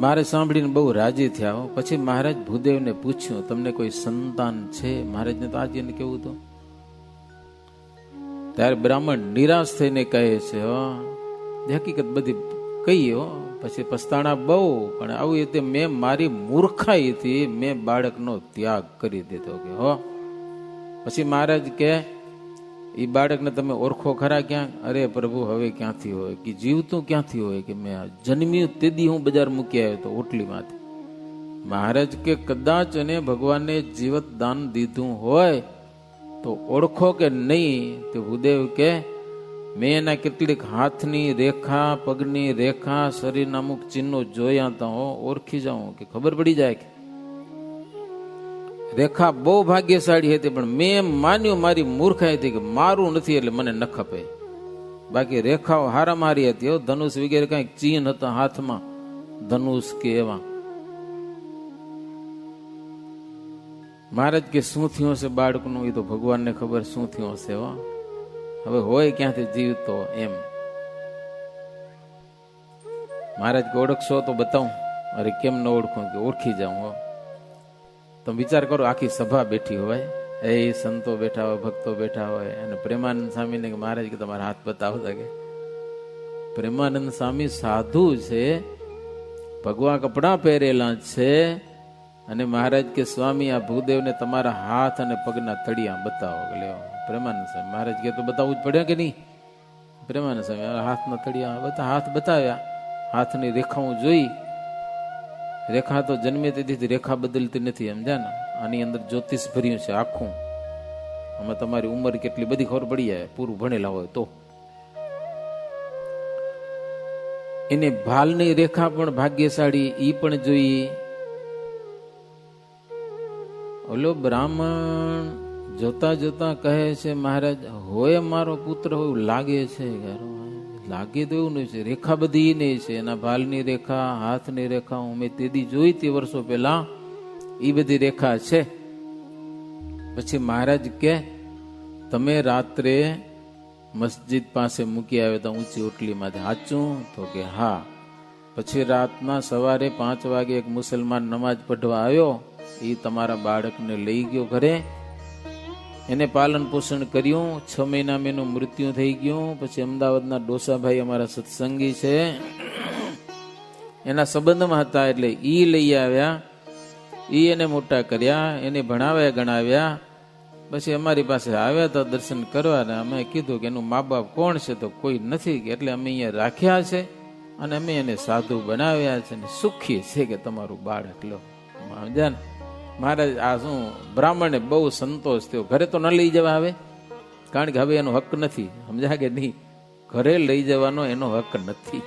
મારે સાંભળીને બહુ રાજી થયા. પછી મહારાજ ભૂદેવને પૂછ્યું, તમને કોઈ સંતાન છે? મહારાજને તો આજે કેવું હતું. ત્યારે બ્રાહ્મણ નિરાશ થઈને કહે છે, હકીકત બધી કહીએ હો. પછી પસ્તાણા બહુ, પણ આવું રીતે મેં મારી મૂર્ખાઈથી મેં બાળકનો ત્યાગ કરી દીધો કે હો. પછી મહારાજ કે એ બાળકને તમે ઓળખો ખરા ક્યાં? અરે પ્રભુ હવે ક્યાંથી હોય કે જીવતું ક્યાંથી હોય કે મેં જન્મ્યું તેદી હું બજાર મૂકી આવ્યો તો ઓટલીમાંથી. મહારાજ કે કદાચ અને ભગવાને જીવત દાન દીધું હોય તો ઓળખો કે નહીં? તો ભૂદેવ કે મેં એના કેટલીક હાથની રેખા, પગની રેખા, શરીરના અમુક ચિહ્નો જોયા તો ઓળખી જાઉં કે ખબર પડી જાય કે રેખા બહુ ભાગ્યશાળી હતી, પણ મેં માન્યું મારી મૂર્ખાઈ હતી કે મારું નથી એટલે મને ન ખપે. બાકી રેખાઓ હારા મારી હતી. ધનુષ વગેરે કઈક ચિહ્ન હતા હાથમાં, ધનુષ કે એવા. મહારાજ કે શું થયું હશે બાળકનું? એ તો ભગવાનને ખબર શું થયું હશે. હવે હોય ક્યાંથી જીવતો એમ. મહારાજ કે ઓળખશો તો બતાવું. અરે કેમ ન ઓળખું? કે ઓળખી જાઉં. તમે વિચાર કરો, આખી સભા બેઠી હોય, એ સંતો બેઠા હોય, ભક્તો બેઠા હોય, અને પ્રેમાનંદ સ્વામીને મહારાજ કે તમારા હાથ બતાવતા કે પ્રેમાનંદ સ્વામી સાધુ છે, ભગવા કપડા પહેરેલા છે, અને મહારાજ કે સ્વામી આ ભૂદેવને તમારા હાથ અને પગના તળિયા બતાવો. લ્યો પ્રેમાનંદ સ્વામી. મહારાજ કે તો બતાવવું જ પડે કે નહીં? પ્રેમાનંદ સ્વામી હાથના તળિયા હાથ બતાવ્યા. હાથની રેખાઓ જોઈ. રેખા તો જન્મે તેથી રેખા બદલતી નથી, સમજ્યા ને? આની અંદર જ્યોતિષ ભર્યું છે આખું. આમાં તમારી ઉંમર કેટલી બધી ખબર પડી જાય, પૂરું ભણેલા હોય તો. એને ભાલની રેખા પણ ભાગ્યશાળી, ઈ પણ જોઈ. ઓલો બ્રાહ્મણ જોતા જોતા કહે છે, મહારાજ હોય મારો પુત્ર હોય લાગે છે. લાગે તો એવું નહીં છે, રેખા બધી નહીં છે. એના ભાલની રેખા, હાથની રેખા મેં તેદી જોઈ તે વર્ષો પહેલા, એ બધી રેખા છે. પછી મહારાજ કે તમે રાત્રે મસ્જિદ પાસે મૂકી આવ્યો તો ઊંચી ઓટલીમાંથી, સાચું? તો કે હા. પછી રાતના સવારે 5 વાગે એક મુસલમાન નમાજ પઢવા આવ્યો, એ તમારા બાળકને લઈ ગયો ઘરે. એને પાલન પોષણ કર્યું. 6 મહિનામાં એનું મૃત્યુ થઈ ગયું. પછી અમદાવાદના ડોસાભાઈ અમારા સત્સંગી છે, એના સંબંધમાં હતા, એટલે ઈ લઈ આવ્યા. ઈ એને મોટા કર્યા, એને ભણાવ્યા ગણાવ્યા. પછી અમારી પાસે આવ્યા તો દર્શન કરવા, ને અમે કીધું કે એનું મા બાપ કોણ છે? તો કોઈ નથી. એટલે અમે અહીંયા રાખ્યા છે અને અમે એને સાધુ બનાવ્યા છે ને સુખી છે કે તમારું બાળક. લો સમજ્યા ને? મહારાજ આ શું બ્રાહ્મણને બહુ સંતોષ થયો. ઘરે તો ન લઈ જવા આવે, કારણ કે હવે એનો હક નથી. સમજ્યા કે નહીં? ઘરે લઈ જવાનો એનો હક નથી.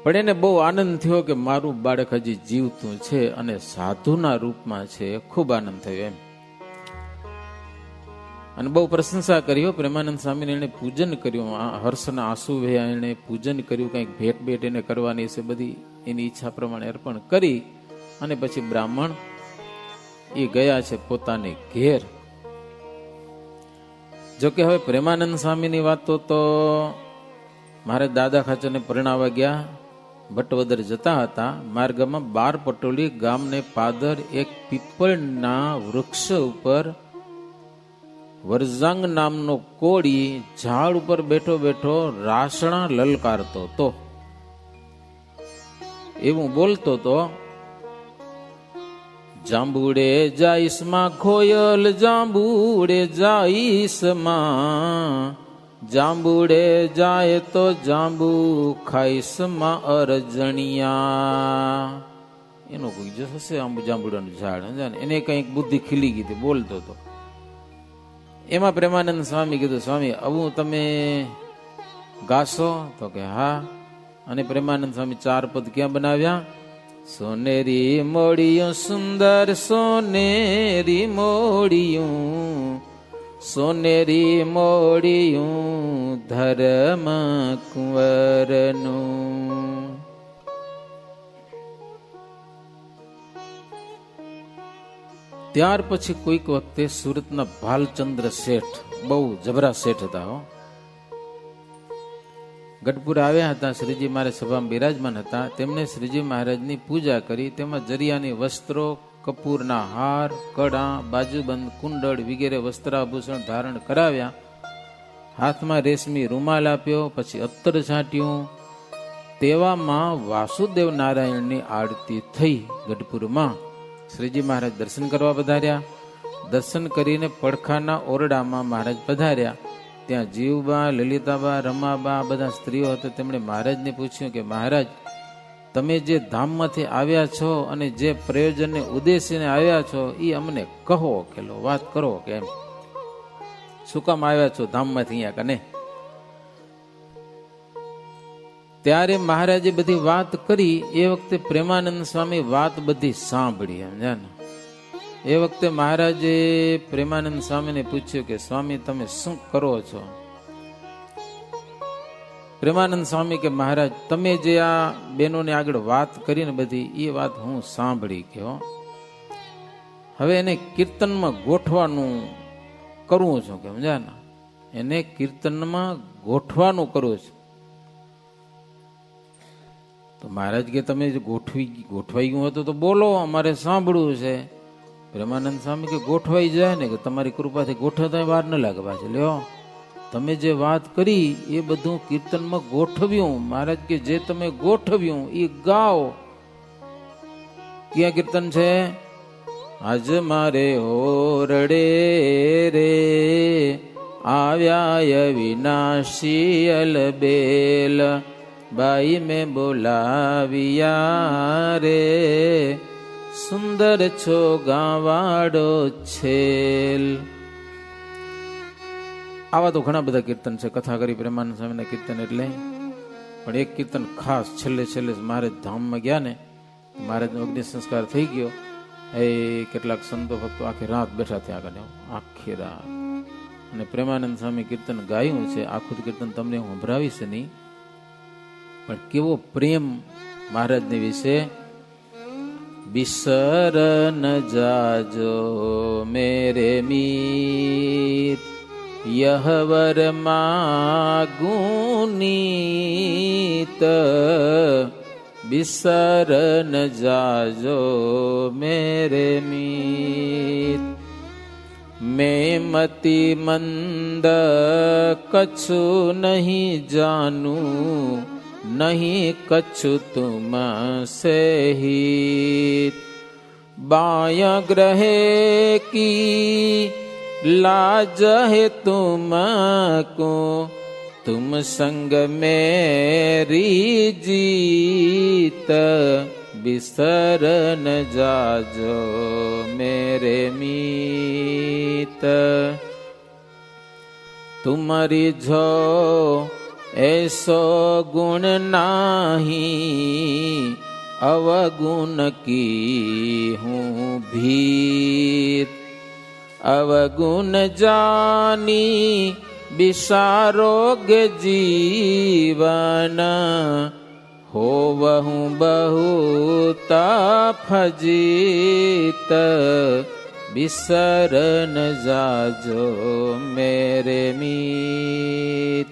પણ એને બહુ આનંદ થયો કે મારું બાળક હજી જીવતું છે અને સાધુના રૂપમાં છે. ખૂબ આનંદ થયો એમ. અને બહુ પ્રશંસા કરી. પ્રેમાનંદ સ્વામીને એને પૂજન કર્યું, હર્ષના આંસુ વહ્યા. એને પૂજન કર્યું, કંઈક ભેટ ભેટ એને કરવાની છે, બધી એની ઈચ્છા પ્રમાણે અર્પણ કરી. અને પછી બ્રાહ્મણ એ ગયા છે પોતાને ઘેર. જોકે હવે પ્રેમાનંદ સ્વામીની વાતો તો મારે દાદા ખાચરને પરણાવવા ગયા, ભટ્ટવદર જતા હતા. માર્ગમાં 12 પટોલી ગામને પાદર એક પીપળના વૃક્ષ ઉપર વરજાંગ નામનો કોળી ઝાડ ઉપર બેઠો બેઠો રાસણા લલકારતો હતો. એવું બોલતો તો, જાંબુડે જાઈસમાં ખોયલ, જાંબુડે જાઈસમાં, જાંબુડે જાય તો જાંબુ ખાઈસમાં અરજણિયા. એનો કોઈ જો હશે જાંબુડાનું ઝાડ, એને કઈક બુદ્ધિ ખીલી ગઈ હતી, બોલતો હતો. એમાં પ્રેમાનંદ સ્વામી કીધું, સ્વામી આવું તમે ગાશો? તો કે હા. અને પ્રેમાનંદ સ્વામી 4 પદ ક્યાં બનાવ્યા? સોનેરી મોડિયું સુંદર, સોનેરી મોડિયું, સોનેરી મોડિયું ધર્મ કુંવરનું. ત્યાર પછી કોઈક વખતે સુરતના ભાલચંદ્ર શેઠ, બહુ જબરા શેઠ હતા હો, ગઢપુર આવ્યા હતા. શ્રીજી મહારાજ સભામાં બિરાજમાન હતા. તેમણે શ્રીજી મહારાજની પૂજા કરી. તેમાં જરિયાની વસ્ત્રો, કપૂરના હાર, કડા, બાજુબંધ, કુંડળ વગેરે વસ્ત્રાભૂષણ ધારણ કરાવ્યા. હાથમાં રેશમી રૂમાલ આપ્યો. પછી અત્તર છાંટ્યું. તેવામાં વાસુદેવ નારાયણની આરતી થઈ. ગઢપુરમાં શ્રીજી મહારાજ દર્શન કરવા પધાર્યા. દર્શન કરીને પડખાના ઓરડામાં મહારાજ પધાર્યા. ત્યાં જીવબા, લલિતાબા, રમાબા બધા સ્ત્રીઓ હતા. તેમણે મહારાજને પૂછ્યું કે મહારાજ, તમે જે ધામમાંથી આવ્યા છો અને જે પ્રયોજનને ઉદ્દેશીને આવ્યા છો એ અમને કહો, કેલો વાત કરો કે એમ શું કામ આવ્યા છો ધામમાંથી અહીંયા કને. ત્યારે મહારાજે બધી વાત કરી. એ વખતે પ્રેમાનંદ સ્વામી વાત બધી સાંભળી. સમજ્યા ને? એ વખતે મહારાજે પ્રેમાનંદ સ્વામીને પૂછ્યું કે સ્વામી તમે શું કરો છો? પ્રેમાનંદ સ્વામી કે મહારાજ તમે જે આ બહેનોને આગળ વાત કરીને બધી એ વાત હું સાંભળી ગયો. હવે એને કીર્તનમાં ગોઠવાનું કરવું છું કે સમજ્યા ને? એને કીર્તનમાં ગોઠવાનું કરવું છે. તો મહારાજ કે તમે ગોઠવાઈ ગયું હતું તો બોલો, અમારે સાંભળવું છે. પ્રેમાનંદ સ્વામી કે ગોઠવાઈ જાય ને કે તમારી કૃપાથી ગોઠવતા વાર ન લાગે. પાછળ લ્યો તમે જે વાત કરી એ બધું કીર્તનમાં ગોઠવ્યું. મહારાજ કે જે તમે ગોઠવ્યું એ ગાઓ. ક્યાં કીર્તન છે? આજ મારે ઓરડે રે આવ્યા વિનાશી અલબેલ, બાઈ મેં બોલાવિયા રે, સુંદર છો ગાવાડો છેલ. આવા તો ઘણા બધા કીર્તન છે. કથા કરી પ્રેમાનંદ સ્વામીના કીર્તન એટલે. પણ એક કીર્તન ખાસ છેલ્લે મહારાજ ધામમાં ગયા ને, મહારાજનો અગ્નિ સંસ્કાર થઈ ગયો. એ કેટલાક સંતો ભક્તો આખી રાત બેઠા થયા કરે, આખી રાત. અને પ્રેમાનંદ સ્વામી કીર્તન ગાયું છે. આખું કીર્તન તમને હું સંભળાવીશ નહીં, પણ કેવો પ્રેમ મહારાજને વિશે. બિસર ન જાજો મેરે મીત, યહવર માગુનીત, બિસર ન જાજો મેરે મીત. मैं मति मंद कछु नहीं जानूं, नहीं कछु तुम से हित. बाया ग्रहे की लाज है तुमको, तुम संग मेरी जीत. बिसर न जाजो मेरे मीत. तुम्हारी जो ऐसो गुण नाही, अवगुण की हूँ भीत. अवगुण जानी बिसारोगे जीवन, हो वहूँ बहुता फजीत. बिसर न जाजो मेरे मीत.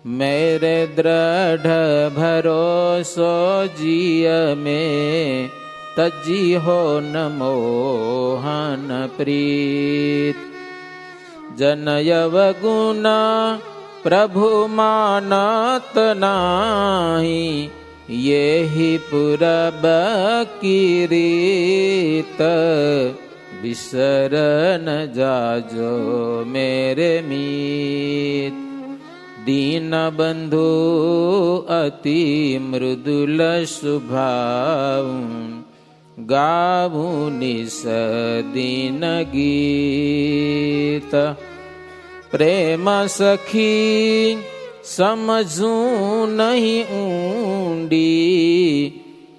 मेरे दृढ़ भरोसो जिय में, तजी हो न मोहन प्रीत. जनयव गुना प्रभु मानत नाही, ये ही पुरब की रीत. बिसर न जाजो मेरे मीत. दीन बंधु अति मृदुल स्वभाव, गाऊं निस दीन गीत. प्रेम सखी समझूं नहीं ऊंडी,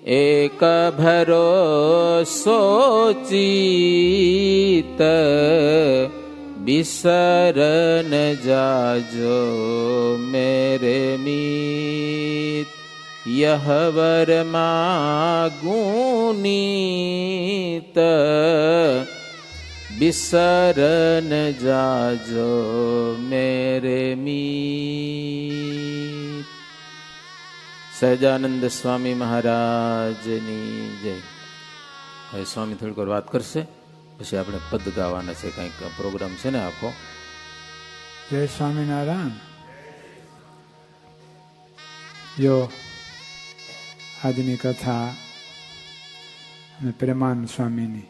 एक भरोसो चित. बिसर न जाजो मेरे मीत. यह वर मागुनीत. बिसर न जाजो मेरे मीत. સહજાનંદ સ્વામી મહારાજની જય. હવે સ્વામી થોડીક વાર વાત કરશે, પછી આપણે પદ ગાવાના છે, કંઈક પ્રોગ્રામ છે ને આખો. જય સ્વામિનારાયણ. જો આજની કથા અને પ્રેમાનંદ સ્વામીની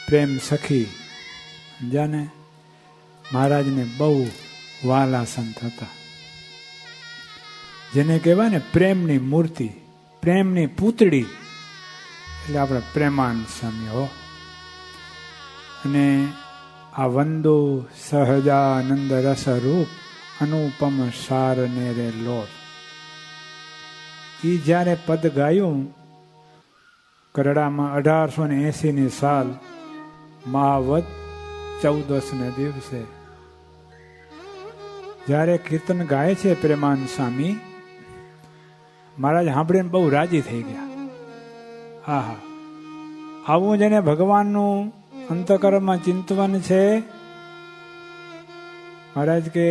પ્રેમ સખી સમજ્યાને મહારાજને બહુ વાલા સંત હતા, જેને કહેવાય ને પ્રેમની મૂર્તિ, પ્રેમની પૂતળી, એટલે આપણે પ્રેમાનંદ સ્વામી હો. અને આ વંદો સહજાનંદ રસ રૂપ અનુપમ સાર ને રે લોટ, એ જ્યારે પદ ગાયું કરડામાં 1880 સાલ મહાવદ 14 દિવસે જ્યારે કીર્તન ગાય છે પ્રેમાનંદ સ્વામી, મહારાજ સાંભળીને બહુ રાજી થઈ ગયા. આહા, આવું જેને ભગવાનનું અંતકરણમાં ચિંતવન છે, મહારાજ કે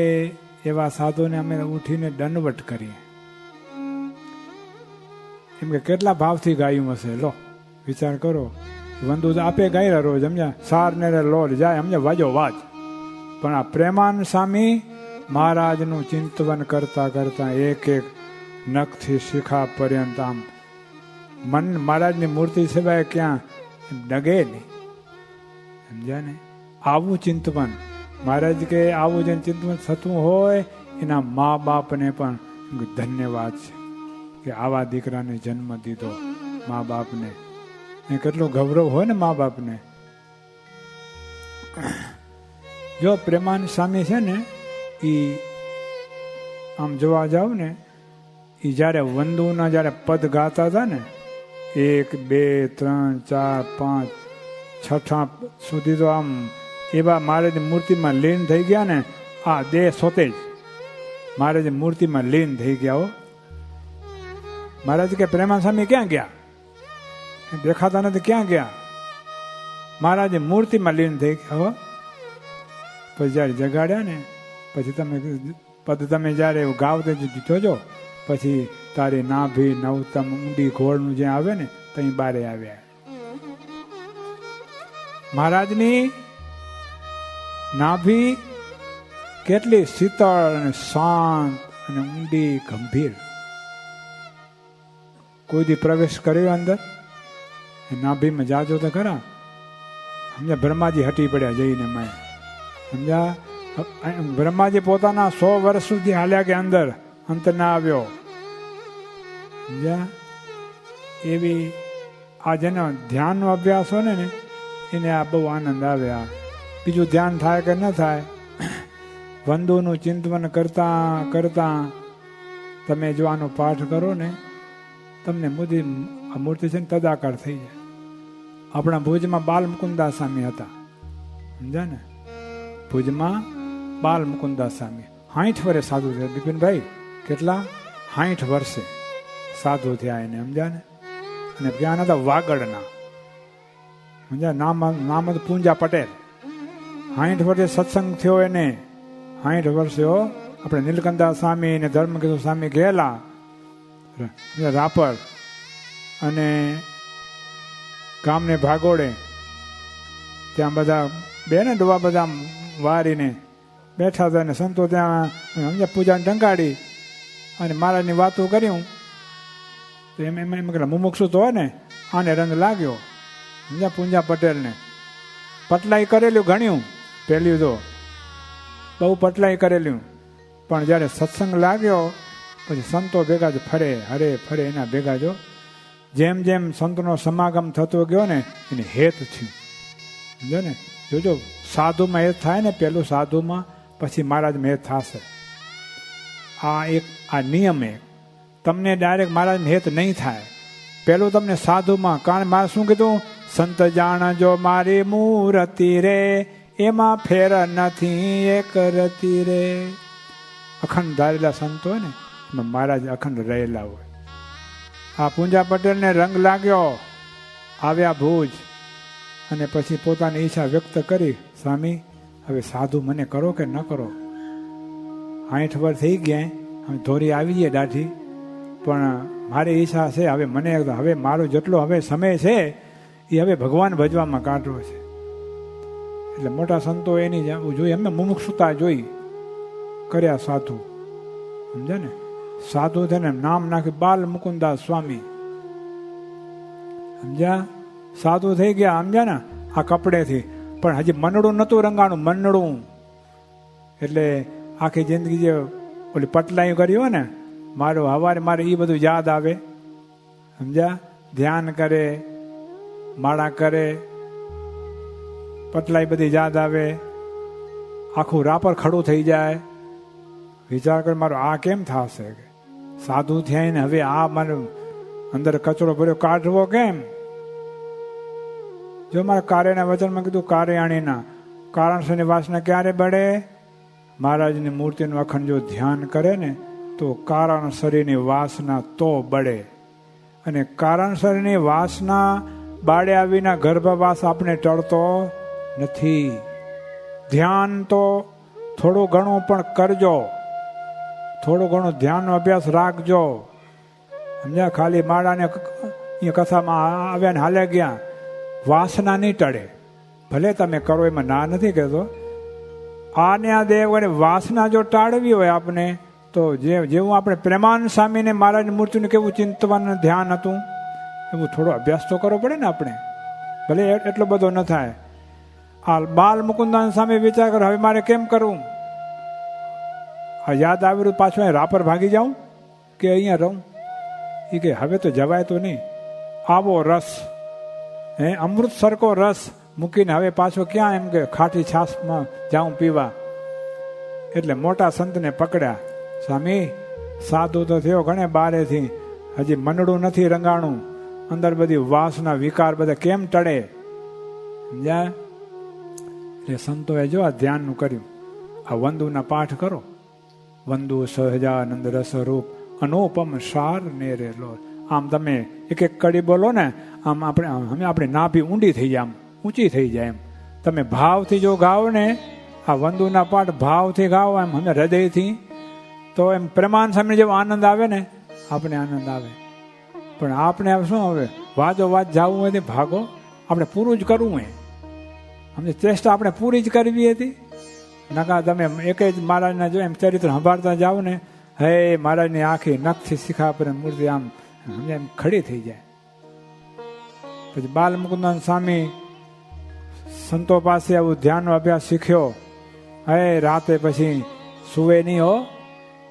એવા સાધુને અમે ઉઠીને દંડવટ કરીએ. એમ કે કેટલા ભાવથી ગાયું હશે, લો વિચાર કરો. વંદુ આપે ગાય રોજ સમજ્યા, સાર ને લોલ જાય સમજ્યા, વાજો વાજ. પણ આ પ્રેમાનંદ સ્વામી મહારાજનું ચિંતવન કરતા કરતા એક એક નખથી શિખા પર્યંત આમ મન મહારાજની મૂર્તિ સિવાય ક્યાં ડગે નહીં, સમજ્યા ને. આવું ચિંતવન મહારાજ કે આવું જેને ચિંતવન થતું હોય એના મા બાપને પણ ધન્યવાદ છે કે આવા દીકરાને જન્મ દીધો. મા બાપને એ કેટલું ગૌરવ હોય ને મા બાપને. જો પ્રેમાનંદ સ્વામી છે ને, એ આમ જોવા જાવ ને, એ જ્યારે વંદુના જ્યારે પદ ગાતા હતા ને, 1 2 3 4 5 છઠ્ઠા સુધી તો આમ એવા મહારાજની મૂર્તિમાં લીન થઈ ગયા ને, આ દેહ સોતે જ મહારાજની મૂર્તિમાં લીન થઈ ગયા હો. મહારાજ કે પ્રેમાનંદ સ્વામી ક્યાં ગયા, દેખાતા નથી, ક્યાં ગયા? મહારાજે મૂર્તિમાં લીન થઈ ગયા હો. પછી જ્યારે જગાડ્યા ને, પછી તમે પદ તમે જ્યારે ગાવતે જોજો, પછી તારી નાભી નવતમ ઊંડી ઘોળનું જે આવે ને તઈ બારે આવ્યા. મહારાજની નાભી કેટલી શીતળ અને શાંત અને ઊંડી ગંભીર. કોઈ દી પ્રવેશ કર્યો અંદર નાભીમાં જાજો તો ખરા, સમજ્યા. બ્રહ્માજી હટી પડ્યા જઈને મેં, સમજ્યા. બ્રહ્માજી પોતાના 100 વર્ષ સુધી હાલ્યા કે અંદર અંત ના આવ્યો, સમજ્યા. એવી આ જેનો ધ્યાનનો અભ્યાસ હોય ને એને આ બહુ આનંદ આવે. આ બીજું ધ્યાન થાય કે ન થાય, વંદુનું ચિંતન કરતા કરતા તમે જો આનો પાઠ કરો ને, તમને મોદી આ મૂર્તિ છે ને તદાકાર થઈ જાય. આપણા ભુજમાં બાલ મુકુદાસ સ્વામી હતા, સમજ્યા ને. ભુજમાં બાલ મુકુદાસ સ્વામી 60 વર્ષે સાધુ થયા. બિપિનભાઈ કેટલા 60 વર્ષે સાધુ થયા એને, સમજ્યા ને. અને ત્યાં હતા વાગડના, સમજ્યા. નામ હતું પૂંજા પટેલ. 60 વર્ષે સત્સંગ થયો એને, 60 વર્ષે હો. આપણે નીલકંઠદાસ સ્વામી ને ધર્મકિશોર સ્વામી ગયેલા રાપર અને ગામને ભાગોળે, ત્યાં બધા બેને ડોવા બધા વારીને બેઠા હતા ને સંતો ત્યાં સમજ્યા પૂજાને ટંકાડી અને મહારાજની વાતો કર્યું. તો એમ મુમુક્ષુ તો હોય ને, આને રંગ લાગ્યો, સમજ્યા. પૂંજા પટેલને પટલાઈ કરેલું ઘણ્યું, પહેલું તો બહુ પટલાઈ કરેલું, પણ જ્યારે સત્સંગ લાગ્યો પછી સંતો ભેગા જ ફરે હરે ફરે એના ભેગા. જો જેમ જેમ સંતનો સમાગમ થતો ગયો ને એને હેત થયું, સમજો ને. જોજો સાધુમાં હેત થાય ને, પેલું સાધુમાં, પછી મહારાજમાં હેત થશે. આ નિયમ એક તમને ડાયરેક્ટ મહારાજમાં હેત નહીં થાય. પેલું તમને સાધુમાં, કારણ મારે શું કીધું, સંત જાણજો મારી મૂર્તિ રે, એમાં ફેર નથી એક રતી રે. અખંડ ધારેલા સંતો હોય ને એમાં મહારાજ અખંડ રહેલા હોય. આ પૂંજા પટેલને રંગ લાગ્યો, આવ્યા ભુજ અને પછી પોતાની ઈચ્છા વ્યક્ત કરી, સ્વામી હવે સાધુ મને કરો કે ન કરો. 60 વર્ષ થઈ ગયા, હવે ધોરી આવી જાય દાઢી, પણ મારી ઈચ્છા છે હવે મને હવે મારો જેટલો હવે સમય છે એ હવે ભગવાન ભજવામાં કાઢવો છે. એટલે મોટા સંતો એની જોઈ એમને મુમુક્ષુતા જોઈ કર્યા સાધુ, સમજે ને, સાધુ થઈને નામ નાખ્યું બાલ મુકુદાસ સ્વામી, સમજ્યા, સાધુ થઈ ગયા, સમજ્યા ને, આ કપડેથી. પણ હજી મનડું નતું રંગાણું, મનડું એટલે આખી જિંદગી જે ઓલી પટલાઈ કરી હોય ને, મારું હવારે મારે એ બધું યાદ આવે, સમજ્યા, ધ્યાન કરે, માળા કરે, પટલાઈ બધી યાદ આવે, આખું રાપર ખડું થઈ જાય. વિચાર કર મારો આ કેમ થશે, સાધુ થયા ને હવે આ મારો અંદર કચરો ભર્યો કાઢવો કેમ? જો મારા કાર્યના વચનમાં કીધું કાર્યાણીના કારણસની વાસના ક્યારે બળે? મહારાજની મૂર્તિનું અખંડ જો ધ્યાન કરે ને તો કારણ શરીરની વાસના તો બળે. અને કારણ શરીરની વાસના બાળ્યા વિના ગર્ભવાસ આપણે ટળતો નથી. ધ્યાન તો થોડું ઘણું પણ કરજો, થોડું ઘણું ધ્યાનનો અભ્યાસ રાખજો, સમજ્યા. ખાલી માળાને અહીંયા કથામાં આવ્યા ને હાલે ગયા, વાસના નહીં ટળે. ભલે તમે કરો, એમાં ના નથી કહેતો. આને આ દેવ અને વાસના જો ટાળવી હોય આપણે તો જેવું આપણે પ્રેમાનંદ સ્વામીને મહારાજની મૂર્તિનું કેવું ચિંતન ધ્યાન હતું એવું થોડો અભ્યાસ તો કરવો પડે ને આપણે. ભલે એટલો બધો ન થાય. આ બાલ મુકુદાન સામે વિચાર કરો, હવે મારે કેમ કરવું? આ યાદ આવેલું પાછું અહીં રાપર ભાગી જાઉં કે અહીંયા રહું? એ કે હવે તો જવાય તો નહીં. આવો રસ, અમૃત સરકો રસ મૂકીને હવે પાછો ક્યાં એમ કે ખાટી છાશમાં જાઉં પીવા. એટલે મોટા સંતને પકડ્યા, સ્વામી સાધુ તો થયો ઘણે બારેથી, હજી મનડું નથી રંગાણું, અંદર બધી વાસના વિકાર બધા કેમ ટળે? સમજ્યા? એટલે સંતોએ જો આ ધ્યાનનું કર્યું. આ વંદુના પાઠ કરો. વંદુ સહજાનંદ રસ રૂપ અનુપમ સાર નેરે લો. આમ તમે એક એક કડી બોલો ને, આમ આપણે નાભી ઊંડી થઈ જાય, આમ ઊંચી થઈ જાય. એમ તમે ભાવથી જો ગાઓ ને, આ વંદુના પાઠ ભાવથી ગાઓ, એમ અમે હૃદયથી, તો એમ પ્રેમાન સામે જેવો આનંદ આવે ને, આપણે આનંદ આવે. પણ આપણે શું હવે વાજો વાત જવું હોય ભાગો, આપણે પૂરું જ કરવું હોય. અમને ચેષ્ટા આપણે પૂરી જ કરવી હતી. નકા તમે એક જ મહારાજના જો એમ ચરિત્ર સંભાળતા જાઓ ને, હે મહારાજની આખી નખથી શિખા પર મૂર્તિ આમ એમ ખડી થઈ જાય. પછી બાલ મુકુદાન સ્વામી સંતો પાસે આવું ધ્યાનનો અભ્યાસ શીખ્યો. હે રાતે પછી સુવે નહીં હો,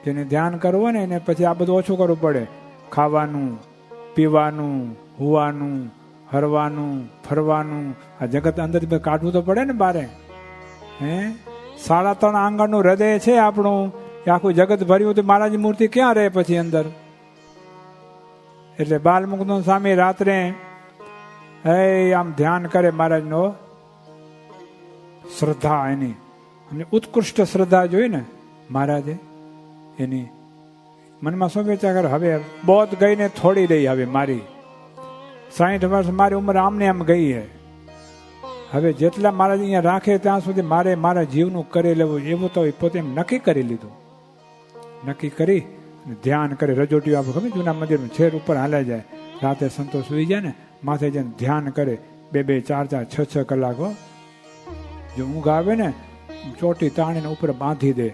જેને ધ્યાન કરવું ને એને પછી આ બધું ઓછું કરવું પડે. ખાવાનું, પીવાનું, હુવાનું, હરવાનું, ફરવાનું, આ જગત અંદર કાઢવું તો પડે ને બારે. 3.5 આંગણનું હૃદય છે આપણું, એ આખું જગત ભર્યું તો મહારાજની મૂર્તિ ક્યાં રહે પછી અંદર? એટલે બાલ મુકુદાન સ્વામી રાત્રે આમ ધ્યાન કરે મહારાજનો, શ્રદ્ધા એની અમને ઉત્કૃષ્ટ શ્રદ્ધા જોઈ ને મહારાજે એની મનમાં શું વિચાર કરે, હવે બોધ ગઈને થોડી રહી, હવે મારી 60 વર્ષ મારી ઉંમર આમને આમ ગઈ છે. હવે જેટલા મહારાજ અહીંયા રાખે ત્યાં સુધી મારે મારા જીવનું કરી લેવું, એવું તો પોતે એમ નક્કી કરી લીધું. નક્કી કરી ધ્યાન કરે. રજોટીઓ આપણે ખબર જૂના મંદિરમાં છેડ ઉપર હાલ્યા જાય, રાતે સંતો સુઈ જાય ને, માથે જઈને ધ્યાન કરે 2-2, 4-4, 6-6 કલાકો. જો ઊંઘ આવે ને, ચોટી તાણીને ઉપર બાંધી દે,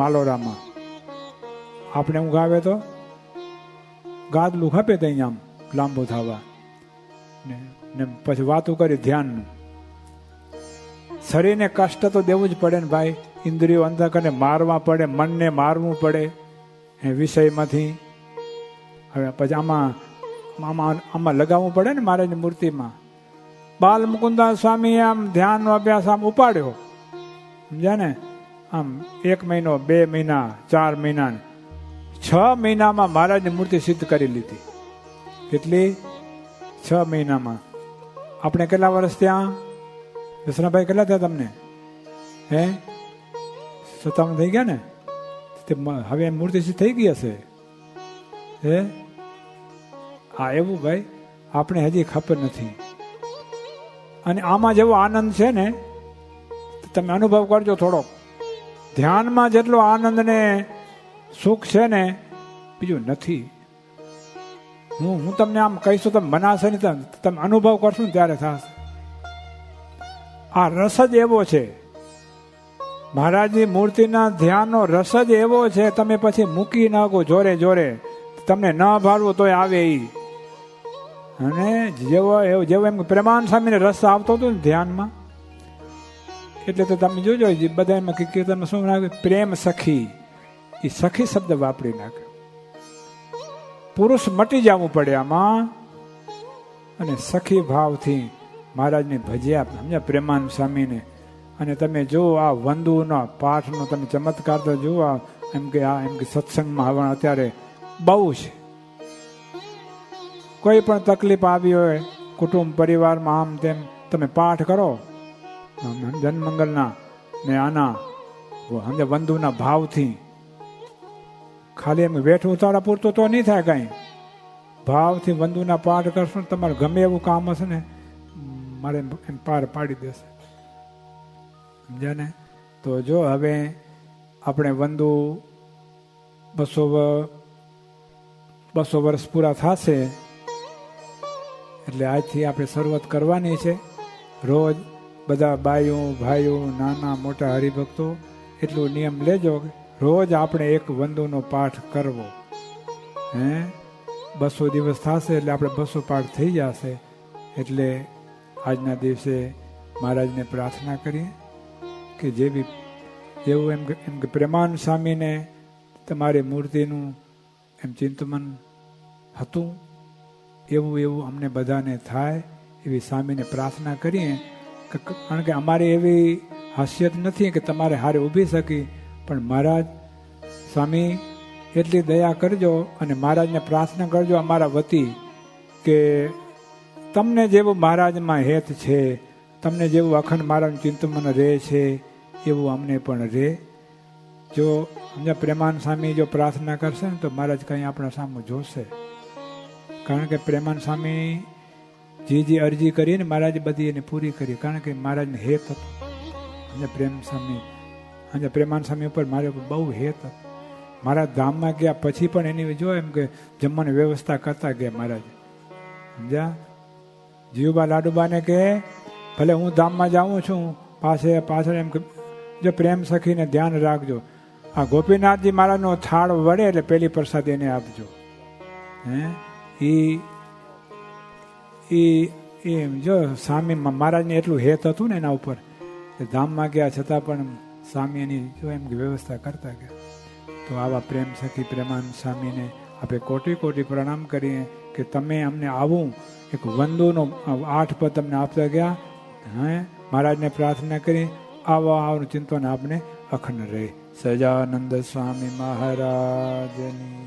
માલોરામાં. આપણે ઊંઘ આવે તો ગાદલું ખપે તો અહીંયા આમ લાંબુ થવા ને પછી વાતું કરી ધ્યાનનું. શરીરને કષ્ટ તો દેવું જ પડે ને ભાઈ. ઇન્દ્રિયો અંતઃકરણને મારવા પડે, મનને મારવું પડે વિષયમાંથી. હવે પછી આમાં લગાવવું પડે ને મહારાજની મૂર્તિમાં. બાલ મુકુદાન સ્વામી આમ ધ્યાનનો અભ્યાસ આમ ઉપાડ્યો, સમજ્યા ને. આમ 1 મહિનો, 2 મહિના, 4 મહિના, 6 મહિનામાં મહારાજની મૂર્તિ સિદ્ધ કરી લીધી. કેટલી? 6 મહિનામાં. આપણે કેટલા વર્ષ ત્યાં? દશરથભાઈ કેટલા થયા તમને? 57 થઈ ગયા ને? હવે મૂર્તિ સિદ્ધ થઈ ગઈ હશે. હા એવું ભાઈ, આપણે હજી ખબર નથી. અને આમાં જેવો આનંદ છે ને, તમે અનુભવ કરજો થોડોક. ધ્યાનમાં જેટલો આનંદ ને સુખ છે ને, બીજું નથી. હું તમને આમ કહીશું, તમે મનાશે નહીં, તમે અનુભવ કરશો ને ત્યારે થશે. આ રસ જ એવો છે, મહારાજની મૂર્તિના ધ્યાનનો રસ જ એવો છે, તમે પછી મૂકી નાખો જોરે જોરે, તમને ન ભાળવું તોય આવે એ. અને જેવો એમ પ્રેમાનંદ સ્વામીને રસ આવતો હતો ને ધ્યાનમાં, એટલે તો તમે જોજો બધા એમાં કીર્તનમાં શું નાખે, પ્રેમ સખી, એ સખી શબ્દ વાપરી નાખે. પુરુષ મટી જવું પડે આમાં, અને સખી ભાવથી મહારાજને ભજ્યા સમજ્યા પ્રેમાનંદ સ્વામીને. અને તમે જો આ વંદુના પાઠનો તમે ચમત્કાર તો જુઓ, એમ કે સત્સંગમાં હવે અત્યારે બહુ છે. કોઈ પણ તકલીફ આવી હોય કુટુંબ પરિવારમાં, આમ તેમ તમે પાઠ કરો જન્મંગલના ને આના સમજે વંદુના ભાવથી, ખાલી એમ વેઠ ઉતારા પૂરતો તો નહીં થાય કાંઈ. ભાવથી વંદુના પાઠ કરશો ને તમારે ગમે એવું કામ હશે ને મારે એમ પાર પાડી દેશે. સમજ્યા ને? તો જો હવે આપણે વંદુ 200 વર્ષ પૂરા થશે એટલે આજથી આપણે શરૂઆત કરવાની છે. રોજ બધા બાઈઓ ભાઈઓ નાના મોટા હરિભક્તો એટલું નિયમ લેજો, રોજ આપણે એક વંદુનો પાઠ કરવો. 200 દિવસ થશે એટલે આપણે 200 પાઠ થઈ જશે. એટલે આજના દિવસે મહારાજને પ્રાર્થના કરીએ કે જેવું એમ કે પ્રેમાનંદ સ્વામીને તમારી મૂર્તિનું એમ ચિંતન હતું, એવું અમને બધાને થાય એવી સ્વામીને પ્રાર્થના કરીએ. કારણ કે અમારી એવી હાસ્યત નથી કે તમારે હારે ઊભી શકી, પણ મહારાજ સ્વામી એટલી દયા કરજો અને મહારાજને પ્રાર્થના કરજો અમારા વતી કે તમને જેવું મહારાજમાં હેત છે, તમને જેવું અખંડ મહારાજનું ચિંતન રહે છે એવું અમને પણ રહે. જો સમજા પ્રેમાનંદ સ્વામી જો પ્રાર્થના કરશે ને તો મહારાજ કંઈ આપણા સામે જોશે. કારણ કે પ્રેમાનંદ સ્વામી જે અરજી કરી ને મહારાજે બધી એને પૂરી કરી, કારણ કે મહારાજને હેત હતું. પ્રેમાનંદ સ્વામી ઉપર મારે બહુ હેત હતું. મહારાજ ધામમાં ગયા પછી પણ એની જો એમ કે જમવાની વ્યવસ્થા કરતા ગયા મહારાજ. સમજ્યા? જીવબા લાડુબાને કહે ભલે હું ધામમાં જાઉં છું, પાછળ એમ કે જો પ્રેમ સખીને ધ્યાન રાખજો. આ ગોપીનાથજી મહારાજનો થાળ વળે એટલે પેલી પ્રસાદ એને આપજો. એમ જો સ્વામી મહારાજને એટલું હેત હતું ને એના ઉપર, ધામમાં ગયા છતાં પણ સ્વામી એની જો એમ કે વ્યવસ્થા કરતા ગયા. તો આવા પ્રેમ સખી પ્રેમાનંદ સ્વામીને આપણે કોટી કોટી પ્રણામ કરીએ કે તમે અમને આવું એક વંદુનો 8 પદ તમને આપતા ગયા. મહારાજને પ્રાર્થના કરી આવું ચિંતન આપણે અખંડ રહે. સજાનંદ સ્વામી મહારાજની